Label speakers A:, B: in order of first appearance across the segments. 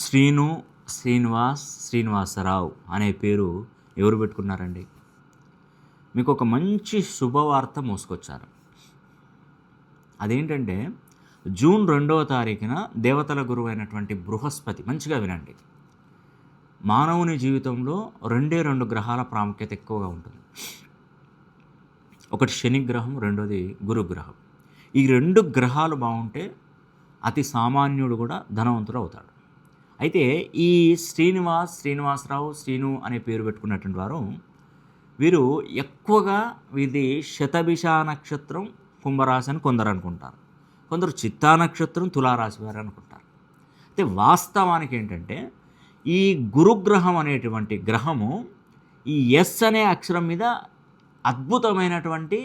A: శ్రీను, శ్రీనివాస్, శ్రీనివాసరావు అనే పేరు ఎవరు పెట్టుకున్నారండి? మీకు ఒక మంచి శుభవార్త మోసుకొచ్చారు. అదేంటంటే జూన్ 2వ తారీఖున దేవతల గురువు అయినటువంటి బృహస్పతి, మంచిగా వినండి, మానవుని జీవితంలో రెండు గ్రహాల ప్రాముఖ్యత ఎక్కువగా ఉంటుంది. ఒకటి శని గ్రహం, రెండోది గురుగ్రహం. ఈ 2 గ్రహాలు బాగుంటే అతి సామాన్యుడు కూడా ధనవంతుడు అవుతాడు. అయితే ఈ శ్రీనివాసరావు, శ్రీను అనే పేరు పెట్టుకున్నటువంటి వారు, వీరు ఎక్కువగా ఇది శతభిష నక్షత్రం కుంభరాశి అని కొందరు అనుకుంటారు, కొందరు చిత్తా నక్షత్రం తులారాశి వారు అనుకుంటారు. అయితే వాస్తవానికి ఏంటంటే ఈ గురుగ్రహం అనేటువంటి గ్రహము ఈ ఎస్ అనే అక్షరం మీద అద్భుతమైనటువంటి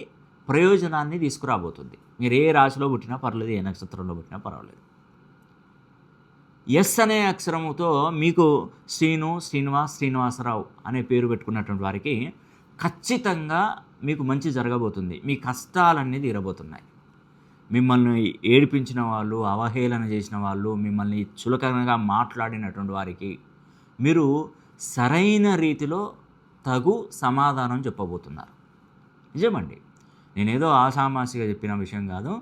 A: ప్రయోజనాన్ని తీసుకురాబోతుంది. మీరు ఏ రాశిలో పుట్టినా పర్లేదు, ఏ నక్షత్రంలో పుట్టినా పర్వాలేదు. ఎస్ అనే అక్షరముతో మీకు శ్రీను, శ్రీనివాసరావు అనే పేరు పెట్టుకున్నటువంటి వారికి ఖచ్చితంగా మీకు మంచి జరగబోతుంది. మీ కష్టాలన్నీ తీరబోతున్నాయి. మిమ్మల్ని ఏడిపించిన వాళ్ళు, అవహేళన చేసిన వాళ్ళు, మిమ్మల్ని చులకనగా మాట్లాడినటువంటి వారికి మీరు సరైన రీతిలో తగు సమాధానం చెప్పబోతున్నారు. నిజమండి, నేనేదో ఆషామాషిగా చెప్పిన విషయం కాదు.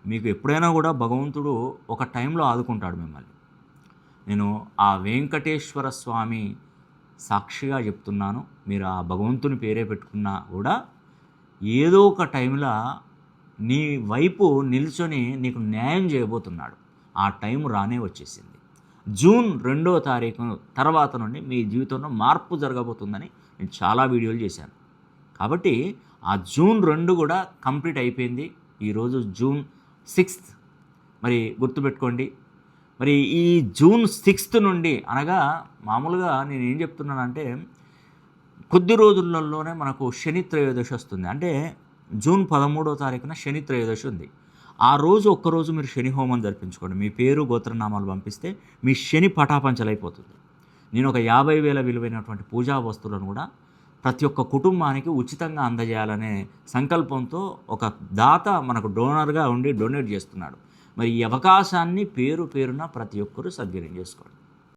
A: మీకు ఎప్పుడైనా కూడా భగవంతుడు ఒక టైంలో ఆదుకుంటాడు మిమ్మల్ని. నేను ఆ వెంకటేశ్వర స్వామి సాక్షిగా చెప్తున్నాను, మీరు ఆ భగవంతుని పేరే పెట్టుకున్నా కూడా ఏదో ఒక టైంలో నీ వైపు నిల్చొని నీకు న్యాయం చేయబోతున్నాడు. ఆ టైం రానే వచ్చేసింది. జూన్ 2వ తారీఖు తర్వాత నుండి మీ జీవితంలో మార్పు జరగబోతుందని నేను చాలా వీడియోలు చేశాను. కాబట్టి ఆ జూన్ 2 కూడా కంప్లీట్ అయిపోయింది. ఈరోజు జూన్ 6. మరి గుర్తుపెట్టుకోండి. మరి ఈ జూన్ 6 నుండి, అనగా మామూలుగా నేను ఏం చెప్తున్నానంటే కొద్ది రోజులలోనే మనకు శని త్రయోదశి వస్తుంది. అంటే జూన్ 13వ తారీఖున శని త్రయోదశి ఉంది. ఆ రోజు ఒక్కరోజు మీరు శని హోమం జరిపించుకోండి. మీ పేరు, గోత్రనామాలు పంపిస్తే మీ శని పటాపంచలైపోతుంది. నేను ఒక 50,000 విలువైనటువంటి పూజా వస్తువులను కూడా ప్రతి ఒక్క కుటుంబానికి ఉచితంగా అందజేయాలనే సంకల్పంతో ఒక దాత మనకు డోనర్గా ఉండి డొనేట్ చేస్తున్నాడు. మరి ఈ అవకాశాన్ని పేరున ప్రతి ఒక్కరూ సద్వినియోగం చేసుకోండి.